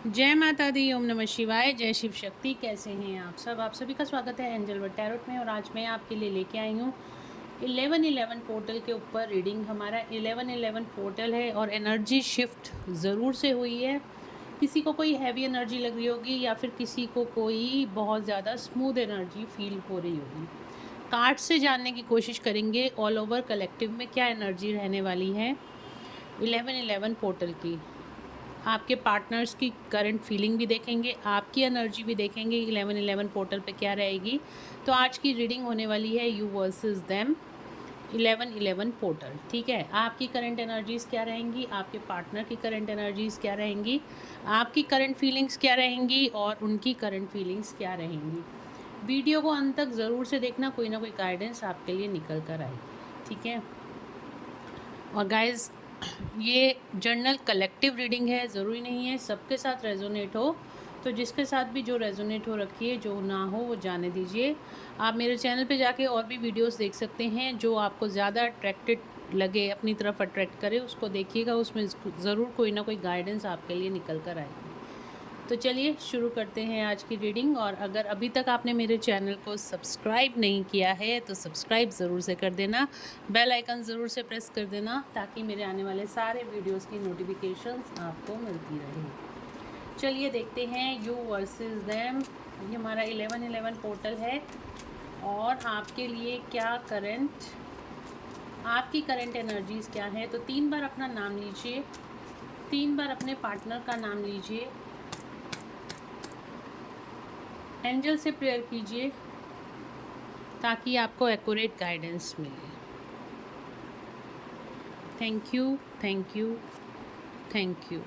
जय माता दी, ओम नमः शिवाय, जय शिव शक्ति। कैसे हैं आप सब? आप सभी का स्वागत है एंजल वर्ल्ड टैरोट में। और आज मैं आपके लिए लेके आई हूँ 1111 पोर्टल के ऊपर रीडिंग। हमारा 1111 पोर्टल है और एनर्जी शिफ्ट ज़रूर से हुई है। किसी को कोई हैवी एनर्जी लग रही होगी या फिर किसी को कोई बहुत ज़्यादा स्मूथ एनर्जी फील हो रही होगी। कार्ड से जानने की कोशिश करेंगे ऑल ओवर कलेक्टिव में क्या एनर्जी रहने वाली है 1111 पोर्टल की। आपके पार्टनर्स की करंट फीलिंग भी देखेंगे, आपकी एनर्जी भी देखेंगे 1111 पोर्टल पे क्या रहेगी। तो आज की रीडिंग होने वाली है यू वर्सेस देम 1111 पोर्टल। ठीक है, आपकी करंट एनर्जीज़ क्या रहेंगी, आपके पार्टनर की करंट एनर्जीज़ क्या रहेंगी, आपकी करंट फीलिंग्स क्या रहेंगी और उनकी करंट फीलिंग्स क्या रहेंगी। वीडियो को अंत तक ज़रूर से देखना, कोई ना कोई गाइडेंस आपके लिए निकल कर आए। ठीक है। और गाइज, ये जर्नल कलेक्टिव रीडिंग है, ज़रूरी नहीं है सबके साथ रेजोनेट हो। तो जिसके साथ भी जो रेजोनेट हो रखिए, जो ना हो वो जाने दीजिए। आप मेरे चैनल पे जाके और भी वीडियोस देख सकते हैं, जो आपको ज़्यादा अट्रैक्टेड लगे, अपनी तरफ अट्रैक्ट करे, उसको देखिएगा। उसमें ज़रूर कोई ना कोई गाइडेंस आपके लिए निकल कर आएगी। तो चलिए शुरू करते हैं आज की रीडिंग। और अगर अभी तक आपने मेरे चैनल को सब्सक्राइब नहीं किया है तो सब्सक्राइब ज़रूर से कर देना, बेल आइकन ज़रूर से प्रेस कर देना, ताकि मेरे आने वाले सारे वीडियोस की नोटिफिकेशंस आपको मिलती रहे। चलिए देखते हैं यू वर्सेस देम। ये हमारा 1111 पोर्टल है और आपके लिए क्या करंट, आपकी करंट एनर्जीज़ क्या है। तो 3 बार अपना नाम लीजिए, 3 बार अपने पार्टनर का नाम लीजिए, एंजल से प्रेयर कीजिए ताकि आपको एक्यूरेट गाइडेंस मिले। Thank you, thank you, thank you.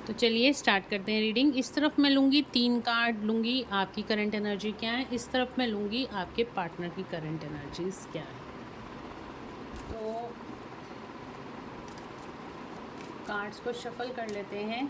तो चलिए स्टार्ट करते हैं रीडिंग। इस तरफ मैं लूँगी 3 कार्ड लूँगी, आपकी करंट एनर्जी क्या है। इस तरफ मैं लूँगी आपके पार्टनर की करंट एनर्जीज क्या है। तो कार्ड्स को शफल कर लेते हैं।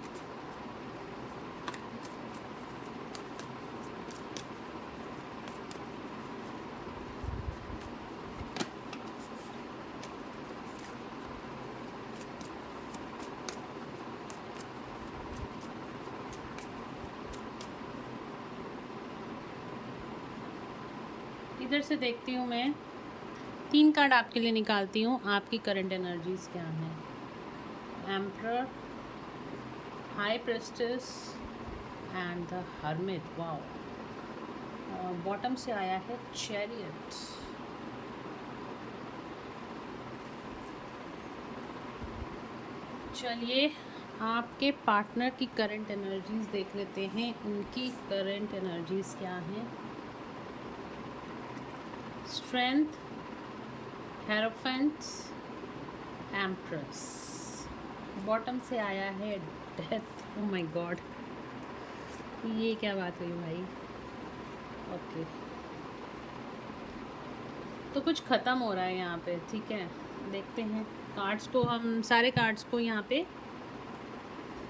इधर से देखती हूँ मैं, 3 कार्ड आपके लिए निकालती हूँ। आपकी करंट एनर्जीज क्या हैं। Emperor, high प्रेस्टेस and the hermit. Wow. Bottom से आया है चैरियट। चलिए आपके पार्टनर की करंट एनर्जीज देख लेते हैं, उनकी करंट एनर्जीज क्या हैं। Strength, hierophant, empress. बॉटम से आया है डेथ। ओह माय गॉड, ये क्या बात हुई भाई। ओके, तो कुछ ख़त्म हो रहा है यहाँ पे। ठीक है, देखते हैं कार्ड्स को, हम सारे कार्ड्स को यहाँ पे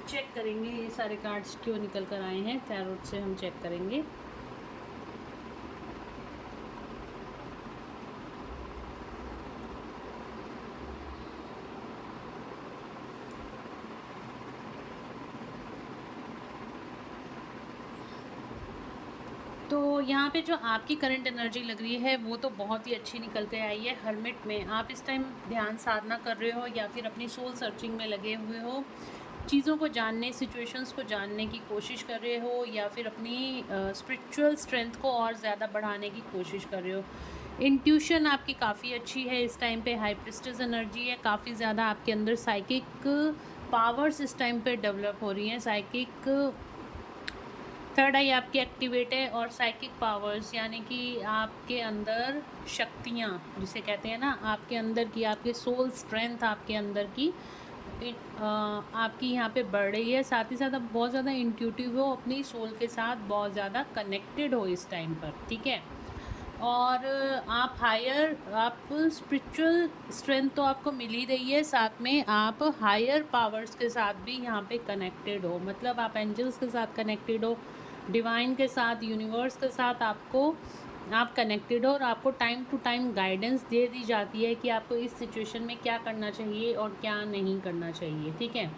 चेक करेंगे। ये सारे कार्ड्स क्यों निकल कर आए हैं, टैरोट से हम चेक करेंगे। तो यहाँ पे जो आपकी करंट एनर्जी लग रही है वो तो बहुत ही अच्छी निकल के आई है। हर्मिट में आप इस टाइम ध्यान साधना कर रहे हो या फिर अपनी सोल सर्चिंग में लगे हुए हो, चीज़ों को जानने, सिचुएशंस को जानने की कोशिश कर रहे हो, या फिर अपनी स्पिरिचुअल स्ट्रेंथ को और ज़्यादा बढ़ाने की कोशिश कर रहे हो। इंट्यूशन आपकी काफ़ी अच्छी है इस टाइम पे। हाई प्रिस्टेस एनर्जी है, काफ़ी ज़्यादा आपके अंदर साइकिक पावर्स इस टाइम पे डेवलप हो रही हैं। साइकिक थर्ड आई आपकी एक्टिवेट है, और साइकिक पावर्स यानी कि आपके अंदर शक्तियाँ जिसे कहते हैं ना, आपके अंदर की, आपके सोल स्ट्रेंथ आपके अंदर की आपकी यहाँ पे बढ़ रही है। साथ ही साथ आप बहुत ज़्यादा इंट्यूटिव हो, अपनी सोल के साथ बहुत ज़्यादा कनेक्टेड हो इस टाइम पर। ठीक है, और आप हायर, आप स्पिरिचुअल स्ट्रेंथ तो आपको मिल ही रही है, साथ में आप हायर पावर्स के साथ भी यहाँ पे कनेक्टेड हो। मतलब आप एंजल्स के साथ कनेक्टेड हो, डिवाइन के साथ, यूनिवर्स के साथ आपको आप कनेक्टेड हो और आपको टाइम टू टाइम गाइडेंस दे दी जाती है कि आपको इस सिचुएशन में क्या करना चाहिए और क्या नहीं करना चाहिए, ठीक है।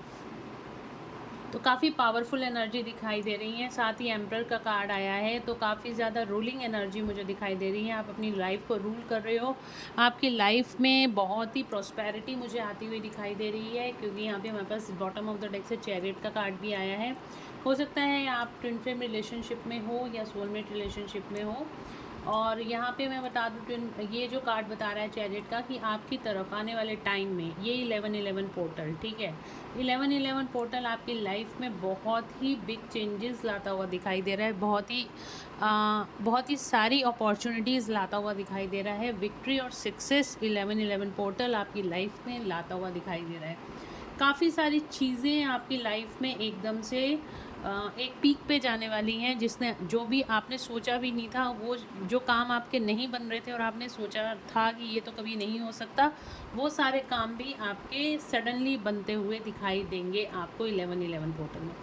तो काफ़ी पावरफुल एनर्जी दिखाई दे रही है। साथ ही एम्परर का कार्ड आया है, तो काफ़ी ज़्यादा रूलिंग एनर्जी मुझे दिखाई दे रही है। आप अपनी लाइफ को रूल कर रहे हो। आपकी लाइफ में बहुत ही प्रॉस्पेरिटी मुझे आती हुई दिखाई दे रही है, क्योंकि यहाँ पे हमारे पास बॉटम ऑफ द डेक से चैरियट का कार्ड भी आया है। हो सकता है आप ट्विन फ्लेम रिलेशनशिप में हो या सोलमेट रिलेशनशिप में हो। और यहाँ पे मैं बता दूँ, ये जो कार्ड बता रहा है चैरियट का, कि आपकी तरफ आने वाले टाइम में ये 11-11 पोर्टल, ठीक है, 11-11 पोर्टल आपकी लाइफ में बहुत ही बिग चेंजेस लाता हुआ दिखाई दे रहा है। बहुत ही सारी अपॉर्चुनिटीज़ लाता हुआ दिखाई दे रहा है। विक्ट्री और सक्सेस 11-11 पोर्टल आपकी लाइफ में लाता हुआ दिखाई दे रहा है। काफ़ी सारी चीज़ें आपकी लाइफ में एकदम से एक पीक पे जाने वाली हैं, जिसने जो भी आपने सोचा भी नहीं था, वो जो काम आपके नहीं बन रहे थे और आपने सोचा था कि ये तो कभी नहीं हो सकता, वो सारे काम भी आपके सडनली बनते हुए दिखाई देंगे आपको 11-11 पोर्टल में।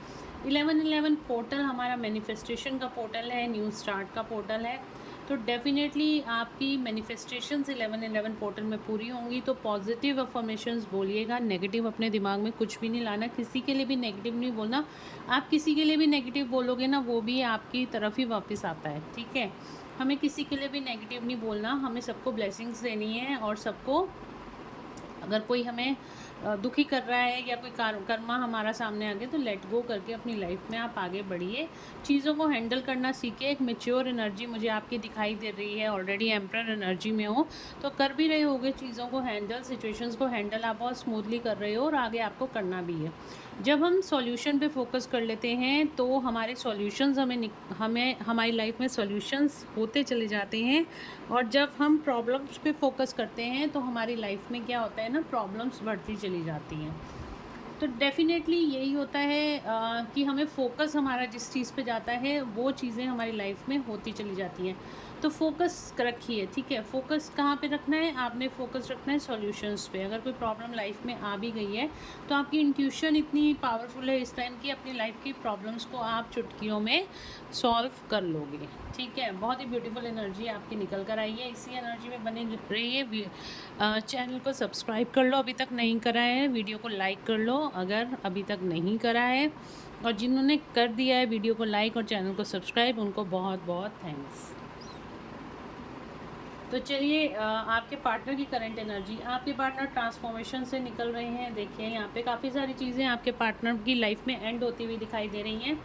11-11 पोर्टल हमारा मैनिफेस्टेशन का पोर्टल है, न्यू स्टार्ट का पोर्टल है। तो डेफिनेटली आपकी मैनिफेस्टेशंस 11-11 पोर्टल में पूरी होंगी। तो पॉजिटिव अफर्मेशंस बोलिएगा, नेगेटिव अपने दिमाग में कुछ भी नहीं लाना, किसी के लिए भी नेगेटिव नहीं बोलना। आप किसी के लिए भी नेगेटिव बोलोगे ना, वो भी आपकी तरफ ही वापस आता है, ठीक है। हमें किसी के लिए भी नेगेटिव नहीं बोलना, हमें सबको ब्लेसिंग्स देनी है। और सबको, अगर कोई हमें दुखी कर रहा है या कोई कर्मा हमारा सामने आ गया, तो लेट गो करके अपनी लाइफ में आप आगे बढ़िए, चीज़ों को हैंडल करना सीखिए। एक मैच्योर एनर्जी मुझे आपकी दिखाई दे रही है। ऑलरेडी एम्परर एनर्जी में हो तो कर भी रहे होगे चीज़ों को हैंडल, सिचुएशंस को हैंडल आप बहुत स्मूथली कर रहे हो और आगे आपको करना भी है। जब हम सॉल्यूशन पे फोकस कर लेते हैं तो हमारे सॉल्यूशंस हमें हमारी लाइफ में सॉल्यूशंस होते चले जाते हैं। और जब हम प्रॉब्लम्स पे फोकस करते हैं तो हमारी लाइफ में क्या होता है ना, प्रॉब्लम्स बढ़ती चली जाती हैं। तो डेफ़िनेटली यही होता है कि हमें फ़ोकस हमारा जिस चीज़ पे जाता है वो चीज़ें हमारी लाइफ में होती चली जाती हैं। तो फ़ोकस रखिए, ठीक है। फ़ोकस कहाँ पे रखना है? आपने फ़ोकस रखना है सॉल्यूशंस पे। अगर कोई प्रॉब्लम लाइफ में आ भी गई है तो आपकी इंट्यूशन इतनी पावरफुल है इस टाइम कि अपनी लाइफ की प्रॉब्लम्स को आप चुटकियों में सॉल्व कर लोगे, ठीक है। बहुत ही ब्यूटीफुल एनर्जी आपकी निकल कर आई है। इसी एनर्जी में बने रहिए। चैनल को सब्सक्राइब कर लो अभी तक नहीं करा है, वीडियो को लाइक कर लो अगर अभी तक नहीं करा है, और जिन्होंने कर दिया है वीडियो को लाइक और चैनल को सब्सक्राइब, उनको बहुत बहुत थैंक्स। तो चलिए, आपके पार्टनर की करंट एनर्जी, आपके पार्टनर ट्रांसफॉर्मेशन से निकल रहे हैं। देखिए यहाँ पे काफ़ी सारी चीज़ें आपके पार्टनर की लाइफ में एंड होती हुई दिखाई दे रही हैं।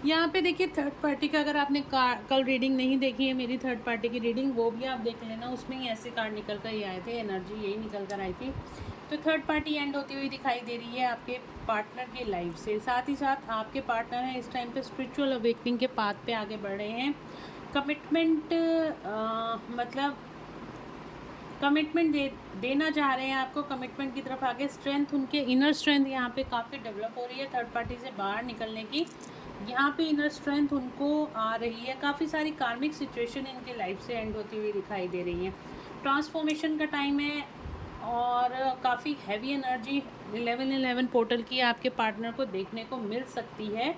यहाँ पे देखिए थर्ड पार्टी का, अगर आपने कल रीडिंग नहीं देखी है मेरी थर्ड पार्टी की रीडिंग, वो भी आप देख लेना, उसमें ही ऐसे कार्ड निकल कर ही आए थे, एनर्जी यही निकल कर आई थी। तो थर्ड पार्टी एंड होती हुई दिखाई दे रही है आपके पार्टनर की लाइफ से। साथ ही साथ आपके पार्टनर हैं इस टाइम पे स्पिरिचुअल अवेकनिंग के पाथ पे आगे बढ़ रहे हैं। कमिटमेंट मतलब कमिटमेंट देना चाह रहे हैं आपको, कमिटमेंट की तरफ आगे। स्ट्रेंथ, उनके इनर स्ट्रेंथ यहाँ पे काफ़ी डेवलप हो रही है थर्ड पार्टी से बाहर निकलने की। यहाँ पे इनर स्ट्रेंथ उनको आ रही है। काफ़ी सारी कार्मिक सिचुएशन इनके लाइफ से एंड होती हुई दिखाई दे रही हैं। ट्रांसफॉर्मेशन का टाइम है और काफ़ी हैवी एनर्जी 11-11 पोर्टल की आपके पार्टनर को देखने को मिल सकती है।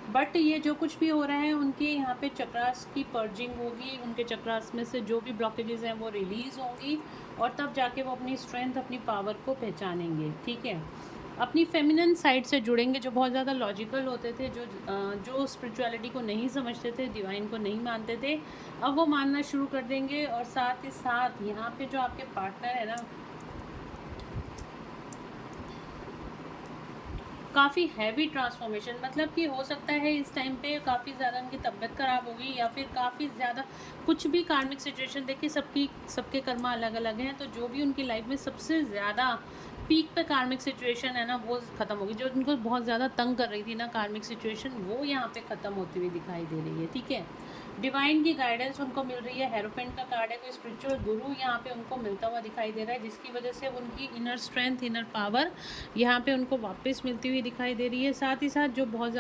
बट ये जो कुछ भी हो रहा है, उनके यहाँ पे चक्रास की पर्जिंग होगी, उनके चक्रास में से जो भी ब्लॉकेजेस हैं वो रिलीज़ होंगी, और तब जाके वो अपनी स्ट्रेंथ, अपनी पावर को पहचानेंगे, ठीक है। अपनी फेमिनिन साइड से जुड़ेंगे। जो बहुत ज़्यादा लॉजिकल होते थे, जो स्पिरिचुअलिटी को नहीं समझते थे, डिवाइन को नहीं मानते थे, अब वो मानना शुरू कर देंगे। और साथ ही साथ यहाँ पे जो आपके पार्टनर है ना, काफ़ी हैवी ट्रांसफॉर्मेशन, मतलब कि हो सकता है इस टाइम पे काफ़ी ज़्यादा उनकी तबीयत ख़राब होगी, या फिर काफ़ी ज़्यादा कुछ भी कार्मिक सिचुएशन। देखिए सबके कर्मा अलग अलग हैं, तो जो भी उनकी लाइफ में सबसे ज़्यादा पीक पे कार्मिक सिचुएशन है ना, वो ख़त्म होगी। जो उनको बहुत ज़्यादा तंग कर रही थी ना कार्मिक सिचुएशन, वो यहाँ पे ख़त्म होती हुई दिखाई दे रही है, ठीक है। डिवाइन की गाइडेंस उनको मिल रही है। हेरोफेंट का कार्ड है, कोई स्पिरिचुअल गुरु यहाँ पे उनको मिलता हुआ दिखाई दे रहा है, जिसकी वजह से उनकी इनर स्ट्रेंथ, इनर पावर यहाँ पे उनको वापस मिलती हुई दिखाई दे रही है। साथ ही साथ जो बहुत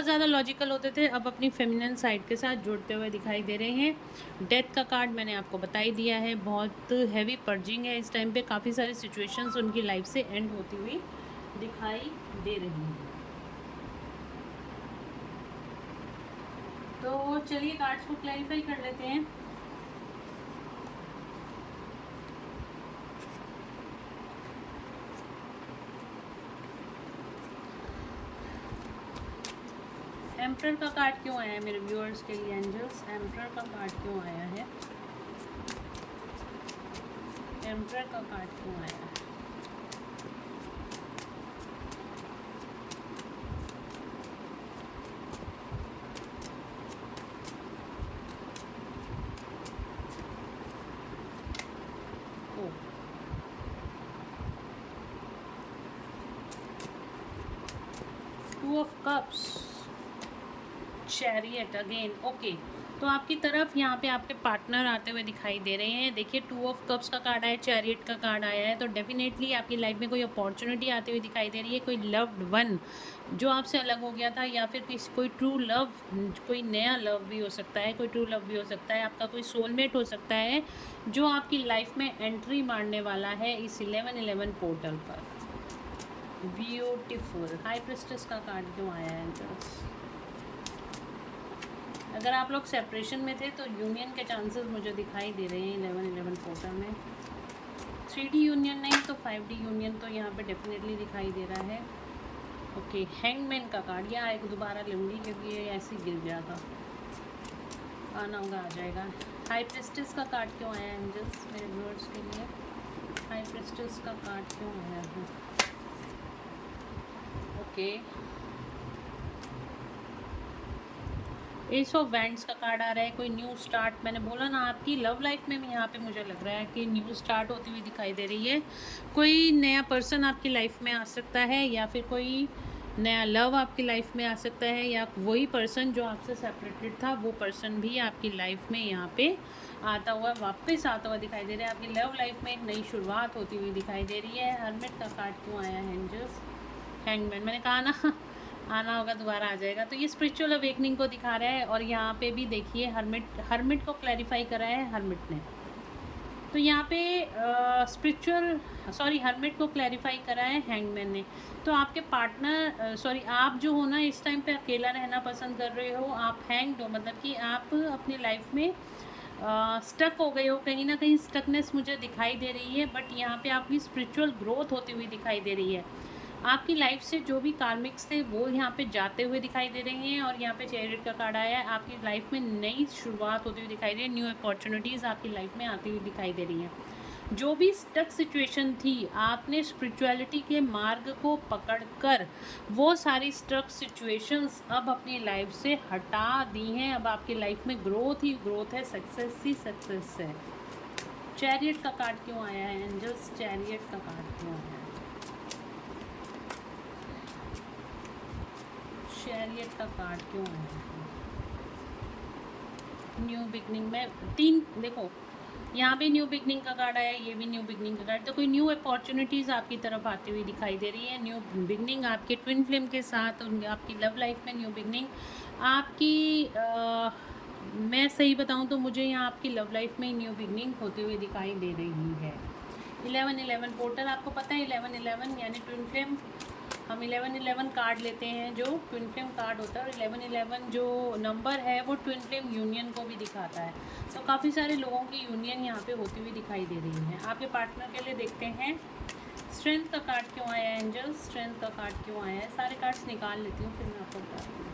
ज़्यादा लॉजिकल होते थे, अब अपनी फेमिनिन साइड के साथ जुड़ते हुए दिखाई दे रहे हैं। डेथ का कार्ड मैंने आपको बता ही दिया है। बहुत हैवी पर्जिंग है इस टाइम पे, काफ़ी सारी सिचुएशंस उनकी लाइफ से एंड होती हुई दिखाई दे रही हैं। तो चलिए कार्ड्स को क्लैरिफाई कर लेते हैं। एम्परर का कार्ड क्यों आया है मेरे व्यूअर्स के लिए एंजल्स? एम्परर का कार्ड क्यों आया है? एम्परर का कार्ड क्यों आया है? Two of cups, chariot again. Okay, तो आपकी तरफ यहाँ पे आपके पार्टनर आते हुए दिखाई दे रहे हैं। देखिए, टू ऑफ कप्स का कार्ड आया, चैरियट का कार्ड आया है, तो डेफिनेटली आपकी लाइफ में कोई अपॉर्चुनिटी आते हुए दिखाई दे रही है। कोई लव्ड वन जो आपसे अलग हो गया था, या फिर कोई ट्रू लव, कोई नया लव भी हो सकता है, कोई ट्रू लव भी हो सकता है, आपका कोई सोलमेट हो सकता है जो आपकी लाइफ में एंट्री मारने वाला है इस 1111 पोर्टल पर। ब्यूटीफुल। हाई प्रिस्टेस का कार्ड क्यों आया है एंजल्स? अगर आप लोग सेपरेशन में थे तो यूनियन के चांसेस मुझे दिखाई दे रहे हैं 1111 पोर्टल में। 3D यूनियन नहीं तो 5D यूनियन तो यहाँ पे डेफिनेटली दिखाई दे रहा है। ओके, हैंगमैन का कार्ड, या एक दोबारा लूँगी क्योंकि ये ऐसे गिर गया था, आना होगा आ जाएगा। हाई प्रिस्टेस का कार्ड क्यों आया है एंजल्स मेरे व्यूअर्स के लिए? हाई प्रिस्टेस का कार्ड क्यों आया है? ओके, एस ऑफ वैंड्स का कार्ड आ रहा है। कोई न्यू स्टार्ट, मैंने बोला ना आपकी लव लाइफ में भी यहाँ पे मुझे लग रहा है कि न्यू स्टार्ट होती हुई दिखाई दे रही है। कोई नया पर्सन आपकी लाइफ में आ सकता है, या फिर कोई नया लव आपकी लाइफ में आ सकता है, या वही पर्सन जो आपसे सेपरेटेड था वो पर्सन भी आपकी लाइफ में यहाँ पे आता हुआ वापस आता हुआ दिखाई दे रहा है। आपकी लव लाइफ में एक नई शुरुआत होती हुई दिखाई दे रही है। हर्मिट का कार्ड क्यों आया है एंजल्स? हैंगमैन, मैंने कहा ना आना होगा दोबारा आ जाएगा। तो ये स्पिरिचुअल अवेकनिंग को दिखा रहा है, और यहाँ पे भी देखिए हर्मिट को क्लैरिफाई करा है हर्मिट ने। तो यहाँ पे हर्मिट को क्लैरिफाई करा है हैंगमैन ने। तो आपके पार्टनर आप जो हो ना इस टाइम पे अकेला रहना पसंद कर रहे हो, आप हैंग्ड हो, मतलब कि आप अपनी लाइफ में स्टक हो गए हो, कहीं ना कहीं स्टकनेस मुझे दिखाई दे रही है। बट यहाँ पे आपकी स्पिरिचुअल ग्रोथ होती हुई दिखाई दे रही है। आपकी लाइफ से जो भी कार्मिक्स थे वो यहाँ पे जाते हुए दिखाई दे रहे हैं, और यहाँ पे चैरियट का कार्ड आया है। आपकी लाइफ में नई शुरुआत होती हुई दिखाई दे रही है, न्यू अपॉर्चुनिटीज़ आपकी लाइफ में आती हुई दिखाई दे रही हैं। जो भी स्टक सिचुएशन थी, आपने स्पिरिचुअलिटी के मार्ग को पकड़कर वो सारी स्टक सिचुएशंस अब अपनी लाइफ से हटा दी हैं। अब आपकी लाइफ में ग्रोथ ही ग्रोथ है, सक्सेस ही सक्सेस है। चैरियट का कार्ड क्यों आया है एंजल्स? चैरियट का कार्ड क्यों आया है? चैरियट का कार्ड क्यों आया है? न्यू बिगनिंग में देखो यहाँ पे न्यू बिगनिंग का कार्ड आया, ये भी न्यू बिगनिंग का कार्ड। तो कोई न्यू अपॉर्चुनिटीज़ आपकी तरफ आती हुई दिखाई दे रही है। न्यू बिगनिंग आपके ट्विन फ्लेम के साथ, आपकी लव लाइफ में न्यू बिगनिंग आपकी मैं सही बताऊँ तो मुझे यहाँ आपकी लव लाइफ में न्यू बिगनिंग होती हुई दिखाई दे रही है। 1111 पोर्टल, आपको पता है 1111 यानी ट्विन फ्लेम। हम 1111 कार्ड लेते हैं जो ट्विन फ्लेम कार्ड होता है, और 1111 जो नंबर है वो ट्विन फ्लेम यूनियन को भी दिखाता है। तो काफ़ी सारे लोगों की यूनियन यहाँ पे होती हुई दिखाई दे रही है। आपके पार्टनर के लिए देखते हैं स्ट्रेंथ का कार्ड क्यों आया है एंजल्स? स्ट्रेंथ का कार्ड क्यों आया है? सारे कार्ड्स निकाल लेती हूँ फिर मैं आपको बताती हूँ।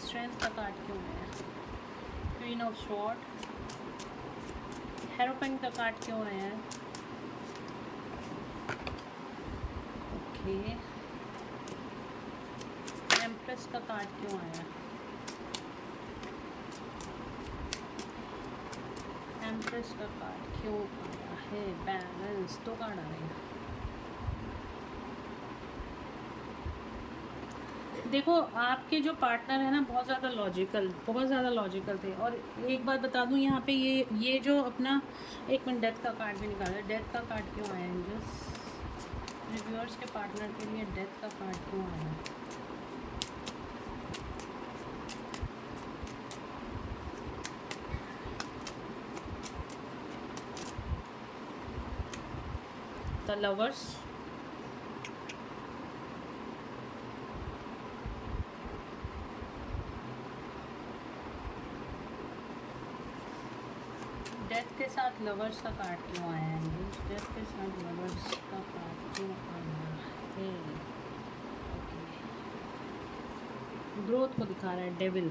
स्ट्रेंथ का कार्ड क्यों आया है? Queen of sword. हेरोपेंट का कार्ड क्यों आया है? ओके, एम्प्रेस का कार्ड क्यों आया? एम्प्रेस का कार्ड क्यों आया है? बैलेंस, दो कार्ड आ रहे हैं। देखो, आपके जो पार्टनर है ना बहुत ज़्यादा लॉजिकल थे। और एक बात बता दूं, यहाँ पे ये जो अपना एक मिनट, डेथ का कार्ड भी निकाला। डेथ का कार्ड क्यों आया एंजल्स? रिव्यूअर्स के पार्टनर के लिए डेथ का कार्ड क्यों आया? द लवर्स, साथ लवर्स का कार्ड क्यों आया है? डेथ के साथ लवर्स का कार्ड क्यों आया है? ग्रोथ को दिखा रहा है डेविल।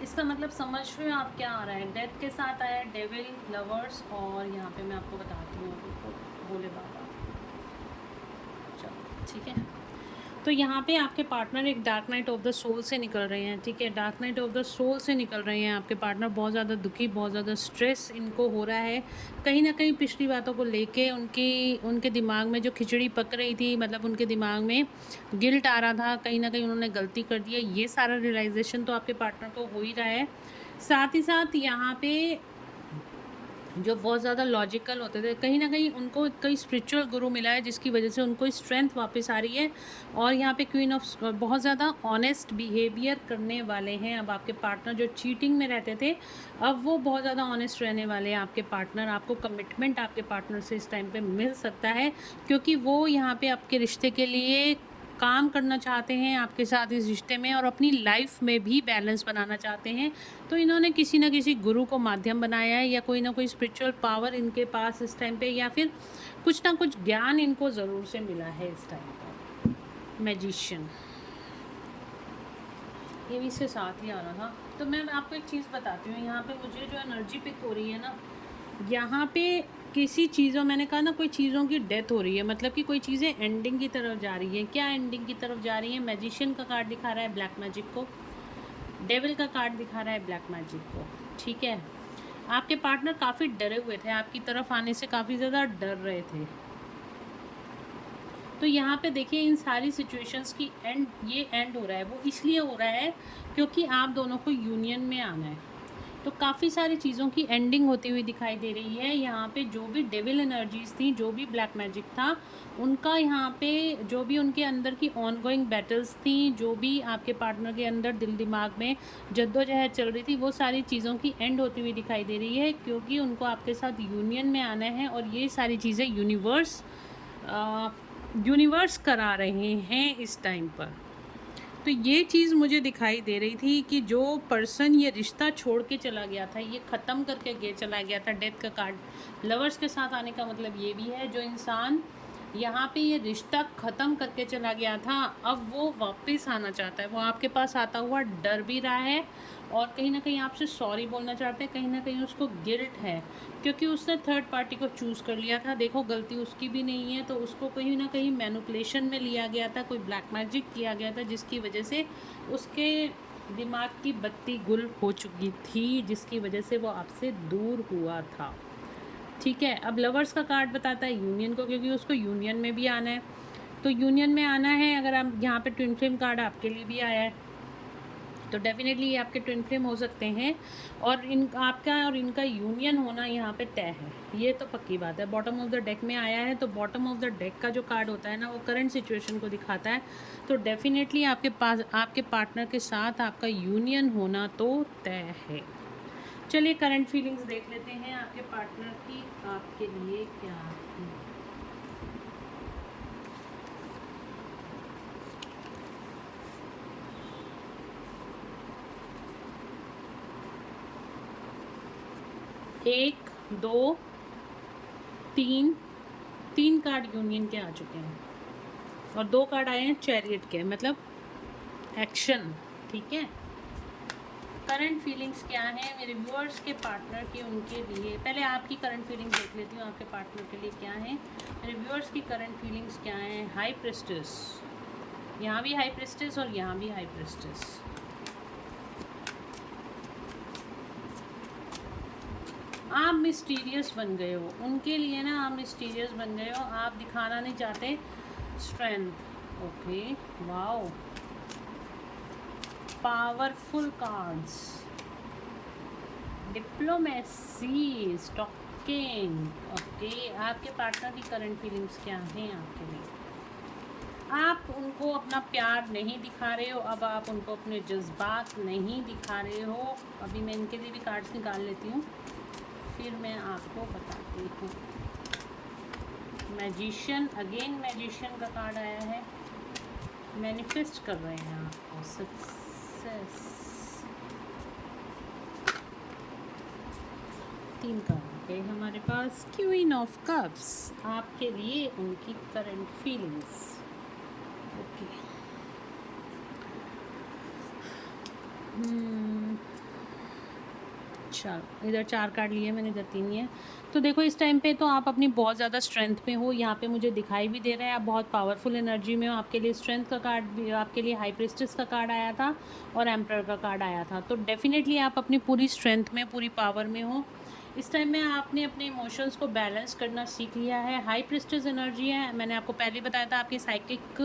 इसका मतलब समझ रहे हो आप क्या आ रहा है? डेथ के साथ आया है डेविल, लवर्स, और यहाँ पे मैं आपको बताती हूँ भोले बाबा। चलो ठीक है। तो यहाँ पे आपके पार्टनर एक dark night of the soul से निकल रहे हैं, ठीक है। Dark night of the soul से निकल रहे हैं आपके पार्टनर। बहुत ज़्यादा दुखी, बहुत ज़्यादा स्ट्रेस इनको हो रहा है। कहीं ना कहीं पिछली बातों को लेके उनके दिमाग में जो खिचड़ी पक रही थी, मतलब उनके दिमाग में गिल्ट आ रहा था, कहीं ना कहीं उन्होंने गलती कर दी है। ये सारा रियलाइजेशन तो आपके पार्टनर को हो ही रहा है। साथ ही साथ यहाँ पे जो बहुत ज़्यादा लॉजिकल होते थे, कहीं ना कहीं उनको कोई स्पिरिचुअल गुरु मिला है जिसकी वजह से उनको स्ट्रेंथ वापस आ रही है। और यहाँ पे क्वीन ऑफ बहुत ज़्यादा ऑनेस्ट बिहेवियर करने वाले हैं अब आपके पार्टनर। जो चीटिंग में रहते थे, अब वो बहुत ज़्यादा ऑनेस्ट रहने वाले हैं आपके पार्टनर। आपको कमिटमेंट आपके पार्टनर से इस टाइम पे मिल सकता है, क्योंकि वो यहाँ पे आपके रिश्ते के लिए काम करना चाहते हैं आपके साथ इस रिश्ते में, और अपनी लाइफ में भी बैलेंस बनाना चाहते हैं। तो इन्होंने किसी न किसी गुरु को माध्यम बनाया है, या कोई ना कोई स्पिरिचुअल पावर इनके पास इस टाइम पे, या फिर कुछ ना कुछ ज्ञान इनको ज़रूर से मिला है इस टाइम पर। मैजिशियन ये भी इससे साथ ही आ रहा था। तो मैं आपको एक चीज़ बताती हूँ, यहाँ पे मुझे जो एनर्जी पिक हो रही है ना, यहाँ पे किसी चीज़ों, मैंने कहा ना, कोई चीज़ों की डेथ हो रही है, मतलब कि कोई चीज़ें एंडिंग की तरफ जा रही हैं। क्या एंडिंग की तरफ जा रही है? मैजिशियन का कार्ड दिखा रहा है ब्लैक मैजिक को, डेविल का कार्ड दिखा रहा है ब्लैक मैजिक को, ठीक है। आपके पार्टनर काफ़ी डरे हुए थे, आपकी तरफ आने से काफ़ी ज़्यादा डर रहे थे। तो यहाँ पे देखिए, इन सारी सिचुएशंस की एंड हो रहा है। वो इसलिए हो रहा है क्योंकि आप दोनों को यूनियन में आना है। तो काफ़ी सारी चीज़ों की एंडिंग होती हुई दिखाई दे रही है। यहाँ पे जो भी डेविल एनर्जीज थी, जो भी ब्लैक मैजिक था, उनका यहाँ पे जो भी उनके अंदर की ऑनगोइंग बैटल्स थी, जो भी आपके पार्टनर के अंदर दिल दिमाग में जद्दोजहद चल रही थी, वो सारी चीज़ों की एंड होती हुई दिखाई दे रही है, क्योंकि उनको आपके साथ यूनियन में आना है। और ये सारी चीज़ें यूनिवर्स करा रहे हैं इस टाइम पर। तो ये चीज़ मुझे दिखाई दे रही थी कि जो पर्सन ये रिश्ता छोड़ के चला गया था, ये ख़त्म करके चला गया था। डेथ का कार्ड लवर्स के साथ आने का मतलब ये भी है, जो इंसान यहाँ पे ये रिश्ता ख़त्म करके चला गया था, अब वो वापस आना चाहता है। वो आपके पास आता हुआ डर भी रहा है, और कहीं ना कहीं आपसे सॉरी बोलना चाहते हैं। कहीं ना कहीं उसको गिल्ट है, क्योंकि उसने थर्ड पार्टी को चूज़ कर लिया था। देखो, गलती उसकी भी नहीं है, तो उसको कहीं ना कहीं मैनिपुलेशन में लिया गया था, कोई ब्लैक मैजिक किया गया था, जिसकी वजह से उसके दिमाग की बत्ती गुल हो चुकी थी, जिसकी वजह से वो आपसे दूर हुआ था, ठीक है। अब लवर्स का कार्ड बताता है यूनियन को, क्योंकि उसको यूनियन में भी आना है। तो यूनियन में आना है, अगर आप यहाँ पे ट्विन फ्लेम कार्ड आपके लिए भी आया है, तो डेफिनेटली ये आपके ट्विन फ्लेम हो सकते हैं, और आपका और इनका यूनियन होना यहाँ पे तय है, ये तो पक्की बात है। बॉटम ऑफ द डेक में आया है, तो बॉटम ऑफ द डेक का जो कार्ड होता है ना, वो करंट सिचुएशन को दिखाता है। तो डेफिनेटली आपके पार्टनर के साथ आपका यूनियन होना तो तय है। चलिए करंट फीलिंग्स देख लेते हैं आपके पार्टनर की आपके लिए क्या है। एक, दो, तीन कार्ड यूनियन के आ चुके हैं, और 2 कार्ड आए हैं चैरियट के, मतलब एक्शन, ठीक है। करंट फीलिंग्स क्या है मेरे व्यूअर्स के पार्टनर की, उनके लिए? पहले आपकी करंट फीलिंग्स देख लेती हूँ, आपके पार्टनर के लिए क्या है। मेरे व्यूअर्स की करंट फीलिंग्स क्या है? हाई प्रेस्टिस, यहाँ भी हाई प्रेस्टिस और यहाँ भी हाई प्रेस्टिस। आप मिस्टीरियस बन गए हो उनके लिए ना, आप मिस्टीरियस बन गए हो, आप दिखाना नहीं चाहते strength. Okay, wow, powerful cards, diplomacy, stalking. ओके, आपके पार्टनर की करंट फीलिंग्स क्या हैं आपके लिए? आप उनको अपना प्यार नहीं दिखा रहे हो, अब आप उनको अपने जज्बात नहीं दिखा रहे हो। अभी मैं इनके लिए भी कार्ड्स निकाल लेती हूँ, फिर मैं आपको बताती हूँ। मैजिशियन, अगेन मैजिशियन का कार्ड आया है। मैनिफेस्ट कर रहे हैं आपको सक्सेस, 3 कार्ड के हमारे पास क्वीन ऑफ कप्स आपके लिए उनकी करंट फीलिंग्स। ओके, चलो इधर 4 कार्ड लिए मैंने, इधर 3 लिए। तो देखो इस टाइम पे तो आप अपनी बहुत ज़्यादा स्ट्रेंथ में हो, यहाँ पे मुझे दिखाई भी दे रहा है आप बहुत पावरफुल एनर्जी में हो। आपके लिए स्ट्रेंथ का कार्ड भी, आपके लिए हाई प्रिस्टेस का कार्ड आया था और एम्परर का कार्ड आया था। तो डेफिनेटली आप अपनी पूरी स्ट्रेंथ में, पूरी पावर में हो। इस टाइम में आपने अपने इमोशंस को बैलेंस करना सीख लिया है। हाई प्रिस्टेस एनर्जी है, मैंने आपको पहले बताया था आपकी साइकिक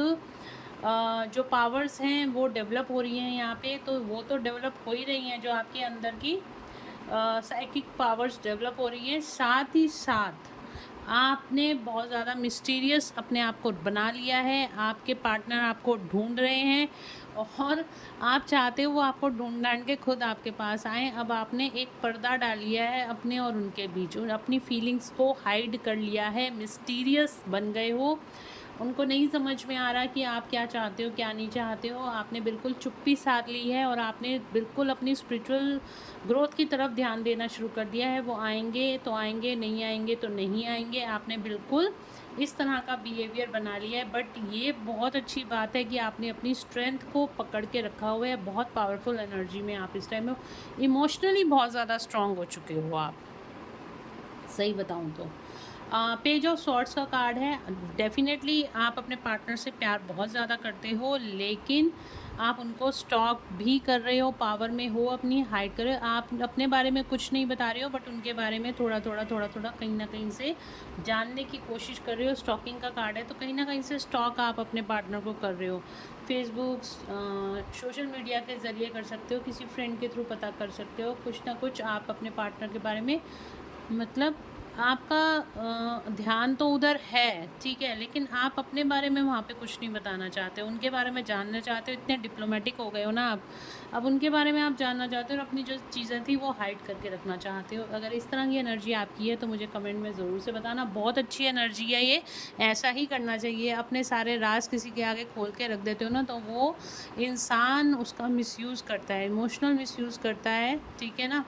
जो पावर्स हैं वो डेवलप हो रही हैं यहाँ पे। तो वो तो डेवलप हो ही रही हैं, जो आपके अंदर की साइकिक पावर्स डेवलप हो रही हैं। साथ ही साथ आपने बहुत ज़्यादा मिस्टीरियस अपने आप को बना लिया है। आपके पार्टनर आपको ढूंढ रहे हैं और आप चाहते हो वो आपको ढूंढ ढांड के खुद आपके पास आएँ। अब आपने एक पर्दा डाल लिया है अपने और उनके बीच, अपनी फीलिंग्स को हाइड कर लिया है, मिस्टीरियस बन गए हो। उनको नहीं समझ में आ रहा कि आप क्या चाहते हो, क्या नहीं चाहते हो। आपने बिल्कुल चुप्पी साध ली है और आपने बिल्कुल अपनी स्पिरिचुअल ग्रोथ की तरफ ध्यान देना शुरू कर दिया है। वो आएंगे तो आएंगे, नहीं आएंगे तो नहीं आएंगे। आपने बिल्कुल इस तरह का बिहेवियर बना लिया है। बट ये बहुत अच्छी बात है कि आपने अपनी स्ट्रेंथ को पकड़ के रखा हुआ है। बहुत पावरफुल एनर्जी में आप इस टाइम में हो। इमोशनली बहुत ज़्यादा स्ट्रांग हो चुके हो आप, सही बताऊँ तो। पेज ऑफ सॉर्ड्स का कार्ड है। डेफिनेटली आप अपने पार्टनर से प्यार बहुत ज़्यादा करते हो, लेकिन आप उनको स्टॉक भी कर रहे हो, पावर में हो, अपनी हाइड कर रहे हो। आप अपने बारे में कुछ नहीं बता रहे हो, बट उनके बारे में थोड़ा थोड़ा कहीं ना कहीं से जानने की कोशिश कर रहे हो। स्टॉकिंग का कार्ड है, तो कहीं ना कहीं से स्टॉक आप अपने पार्टनर को कर रहे हो। फेसबुक, सोशल मीडिया के ज़रिए कर सकते हो, किसी फ्रेंड के थ्रू पता कर सकते हो। कुछ ना कुछ आप अपने पार्टनर के बारे में, मतलब आपका ध्यान तो उधर है, ठीक है, लेकिन आप अपने बारे में वहाँ पे कुछ नहीं बताना चाहते, उनके बारे में जानना चाहते हो। इतने डिप्लोमेटिक हो गए हो ना आप, अब उनके बारे में आप जानना चाहते हो और अपनी जो चीज़ें थी वो हाइड करके रखना चाहते हो। अगर इस तरह की एनर्जी आपकी है तो मुझे कमेंट में ज़रूर से बताना। बहुत अच्छी एनर्जी है ये, ऐसा ही करना चाहिए। अपने सारे राज किसी के आगे खोल के रख देते हो ना, तो वो इंसान उसका मिसयूज़ करता है, इमोशनल मिसयूज़ करता है, ठीक है ना।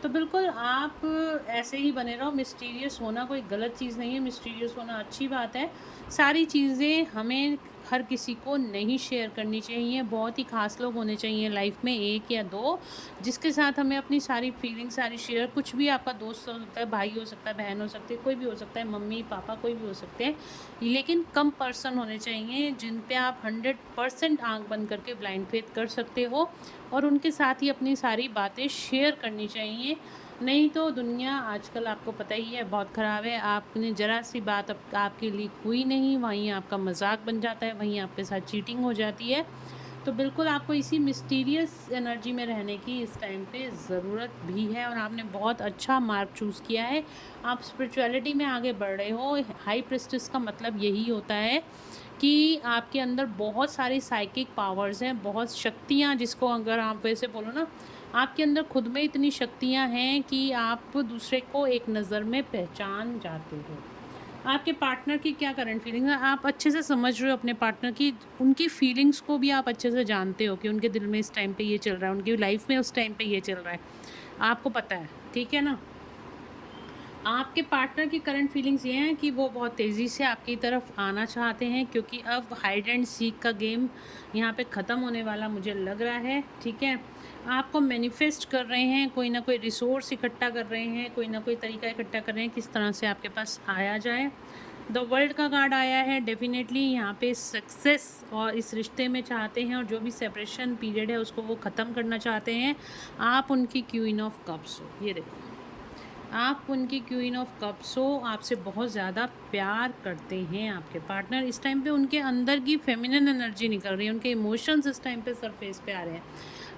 तो बिल्कुल आप ऐसे ही बने रहो। मिस्टीरियस होना कोई गलत चीज़ नहीं है, मिस्टीरियस होना अच्छी बात है। सारी चीज़ें हमें हर किसी को नहीं शेयर करनी चाहिए। बहुत ही खास लोग होने चाहिए लाइफ में, 1 या 2, जिसके साथ हमें अपनी सारी फीलिंग्स सारी शेयर। कुछ भी, आपका दोस्त हो सकता है, भाई हो सकता है, बहन हो सकती है, कोई भी हो सकता है, मम्मी पापा कोई भी हो सकते हैं, लेकिन कम पर्सन होने चाहिए जिन पे आप 100% आँख बंद करके ब्लाइंड फेथ कर सकते हो और उनके साथ ही अपनी सारी बातें शेयर करनी चाहिए। नहीं तो दुनिया आजकल आपको पता ही है बहुत ख़राब है। आपने ज़रा सी बात आपकी लीक हुई नहीं, वहीं आपका मजाक बन जाता है, वहीं आपके साथ चीटिंग हो जाती है। तो बिल्कुल आपको इसी मिस्टीरियस एनर्जी में रहने की इस टाइम पे ज़रूरत भी है और आपने बहुत अच्छा मार्ग चूज़ किया है। आप स्पिरिचुअलिटी में आगे बढ़ रहे हो। हाई प्रिस्टेस का मतलब यही होता है कि आपके अंदर बहुत सारी साइकिक पावर्स हैं, बहुत शक्तियाँ, जिसको अगर आप वैसे बोलो ना, आपके अंदर खुद में इतनी शक्तियाँ हैं कि आप दूसरे को एक नज़र में पहचान जाते हो। आपके पार्टनर की क्या करंट फीलिंग है, आप अच्छे से समझ रहे हो अपने पार्टनर की, उनकी फीलिंग्स को भी आप अच्छे से जानते हो कि उनके दिल में इस टाइम पे ये चल रहा है, उनकी लाइफ में उस टाइम पे ये चल रहा है, आपको पता है, ठीक है ना। आपके पार्टनर की करंट फीलिंग्स ये हैं कि वो बहुत तेज़ी से आपकी तरफ आना चाहते हैं, क्योंकि अब हाइड एंड सीक का गेम यहाँ पे ख़त्म होने वाला मुझे लग रहा है, ठीक है। आपको मैनिफेस्ट कर रहे हैं, कोई ना कोई रिसोर्स इकट्ठा कर रहे हैं, कोई ना कोई तरीका इकट्ठा कर रहे हैं किस तरह से आपके पास आया जाए। द वर्ल्ड का कार्ड आया है। डेफिनेटली यहाँ पे सक्सेस और इस रिश्ते में चाहते हैं, और जो भी सेपरेशन पीरियड है उसको वो ख़त्म करना चाहते हैं। आप उनकी क्वीन ऑफ कप्स हो, ये देखो, आप उनकी क्वीन ऑफ कप्स हो। आपसे बहुत ज़्यादा प्यार करते हैं आपके पार्टनर। इस टाइम पे उनके अंदर की फेमिनिन एनर्जी निकल रही है, उनके इमोशंस इस टाइम पे सरफेस पे आ रहे हैं।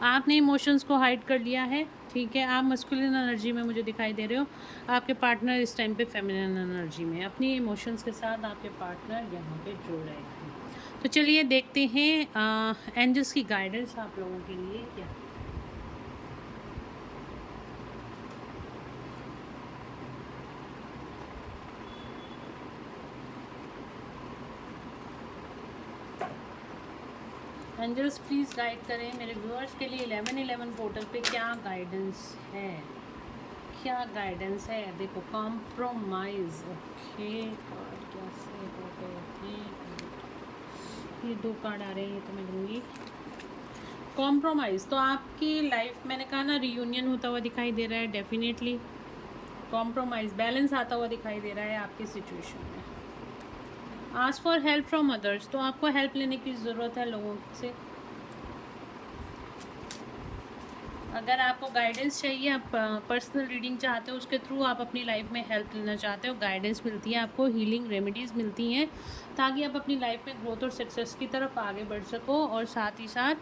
आपने इमोशंस को हाइड कर लिया है, ठीक है। आप मस्कुलिन एनर्जी में मुझे दिखाई दे रहे हो, आपके पार्टनर इस टाइम पे फेमिनिन एनर्जी में, अपनी इमोशंस के साथ आपके पार्टनर यहाँ पे जुड़ रहे हैं। तो चलिए देखते हैं एंजल्स की गाइडेंस आप लोगों के लिए क्या। एंजल्स प्लीज़ गाइड करें मेरे व्यूअर्स के लिए 11-11 पोर्टल पे क्या गाइडेंस है, क्या गाइडेंस है? देखो कॉम्प्रोमाइज़। ओके, कार्ड कैसे हो गए? ये 2 कार्ड आ रहे हैं, ये तो मैं लूँगी। कॉम्प्रोमाइज़ तो आपकी लाइफ, मैंने कहा ना, रियूनियन होता हुआ दिखाई दे रहा है। डेफिनेटली कॉम्प्रोमाइज़, बैलेंस आता हुआ दिखाई दे रहा है आपकी सिचुएशन में। Ask for help from others, तो आपको हेल्प लेने की ज़रूरत है लोगों से। अगर आपको गाइडेंस चाहिए, आप पर्सनल रीडिंग चाहते हो, उसके थ्रू आप अपनी लाइफ में हेल्प लेना चाहते हो, गाइडेंस मिलती है आपको, हीलिंग रेमेडीज़ मिलती हैं, ताकि आप अपनी लाइफ में ग्रोथ और सक्सेस की तरफ आगे बढ़ सको। और साथ ही साथ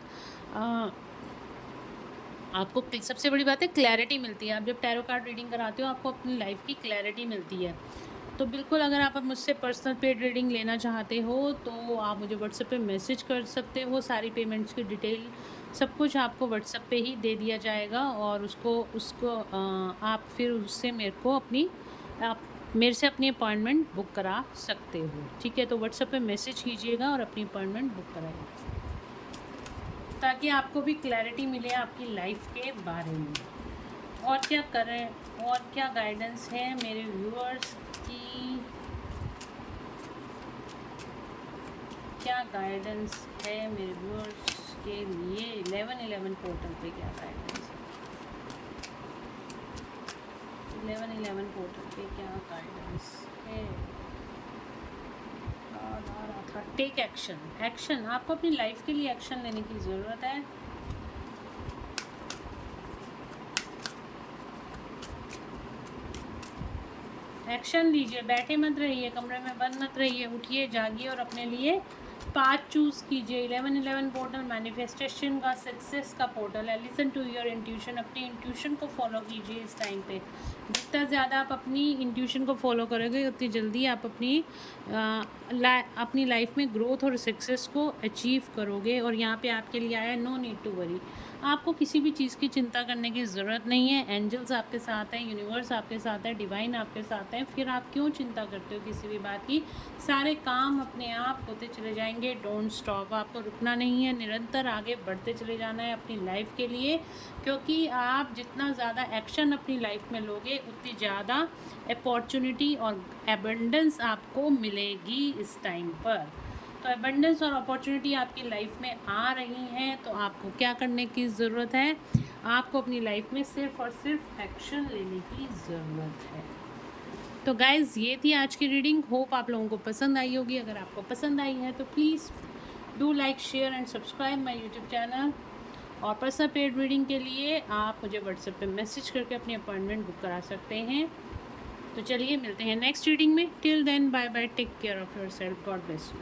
आपको सबसे बड़ी बात है क्लैरिटी मिलती है। आप जब टैरो कार्ड रीडिंग कराते हो, आपको अपनी लाइफ की क्लैरिटी मिलती है। तो बिल्कुल, अगर आप मुझसे पर्सनल पेड रीडिंग लेना चाहते हो तो आप मुझे व्हाट्सएप पे मैसेज कर सकते हो। सारी पेमेंट्स की डिटेल सब कुछ आपको व्हाट्सएप पे ही दे दिया जाएगा, और उसको आप फिर उससे आप मेरे से अपनी अपॉइंटमेंट बुक करा सकते हो। ठीक है, तो व्हाट्सएप पे मैसेज कीजिएगा और अपनी अपॉइंटमेंट बुक कराइए, ताकि आपको भी क्लैरिटी मिले आपकी लाइफ के बारे में। और क्या करें, और क्या गाइडेंस है मेरे व्यूअर्स की, क्या गाइडेंस है मेरे व्यूअर्स के लिए 1111 पोर्टल पे? क्या गाइडेंस है 1111 पोर्टल पे? क्या गाइडेंस है? कार्ड आ रहा था टेक एक्शन। एक्शन, आपको अपनी लाइफ के लिए एक्शन लेने की ज़रूरत है। एक्शन लीजिए, बैठे मत रहिए, कमरे में बंद मत रहिए, उठिए, जागिए और अपने लिए पाथ चूज़ कीजिए। 1111 पोर्टल मैनिफेस्टेशन का, सक्सेस का पोर्टल है। लिसन टू योर इंट्यूशन, अपनी इंट्यूशन को फॉलो कीजिए इस टाइम पे। जितना ज़्यादा आप अपनी इंट्यूशन को फॉलो करोगे, उतनी जल्दी आप अपनी लाइफ में ग्रोथ और सक्सेस को अचीव करोगे। और यहाँ पे आपके लिए आया नो नीड टू वरी, आपको किसी भी चीज़ की चिंता करने की ज़रूरत नहीं है। एंजल्स आपके साथ हैं, यूनिवर्स आपके साथ है, डिवाइन आपके साथ है। फिर आप क्यों चिंता करते हो किसी भी बात की? सारे काम अपने आप होते चले जाएंगे। डोंट स्टॉप, आपको रुकना नहीं है, निरंतर आगे बढ़ते चले जाना है अपनी लाइफ के लिए, क्योंकि आप जितना ज़्यादा एक्शन अपनी लाइफ में लोगे, उतनी ज़्यादा अपॉर्चुनिटी और एबंडेंस आपको मिलेगी इस टाइम पर। तो एबंडेंस और अपॉर्चुनिटी आपकी लाइफ में आ रही हैं, तो आपको क्या करने की ज़रूरत है? आपको अपनी लाइफ में सिर्फ और सिर्फ एक्शन लेने की ज़रूरत है। तो गाइज़, ये थी आज की रीडिंग। होप आप लोगों को पसंद आई होगी। अगर आपको पसंद आई है तो please do like, share and subscribe my YouTube channel. और पर्सनल पेड रीडिंग के लिए आप मुझे व्हाट्सएप पे मैसेज करके अपनी अपॉइंटमेंट बुक करा सकते हैं। तो चलिए, मिलते हैं नेक्स्ट रीडिंग में। Till then, bye bye, take care of yourself, God bless you.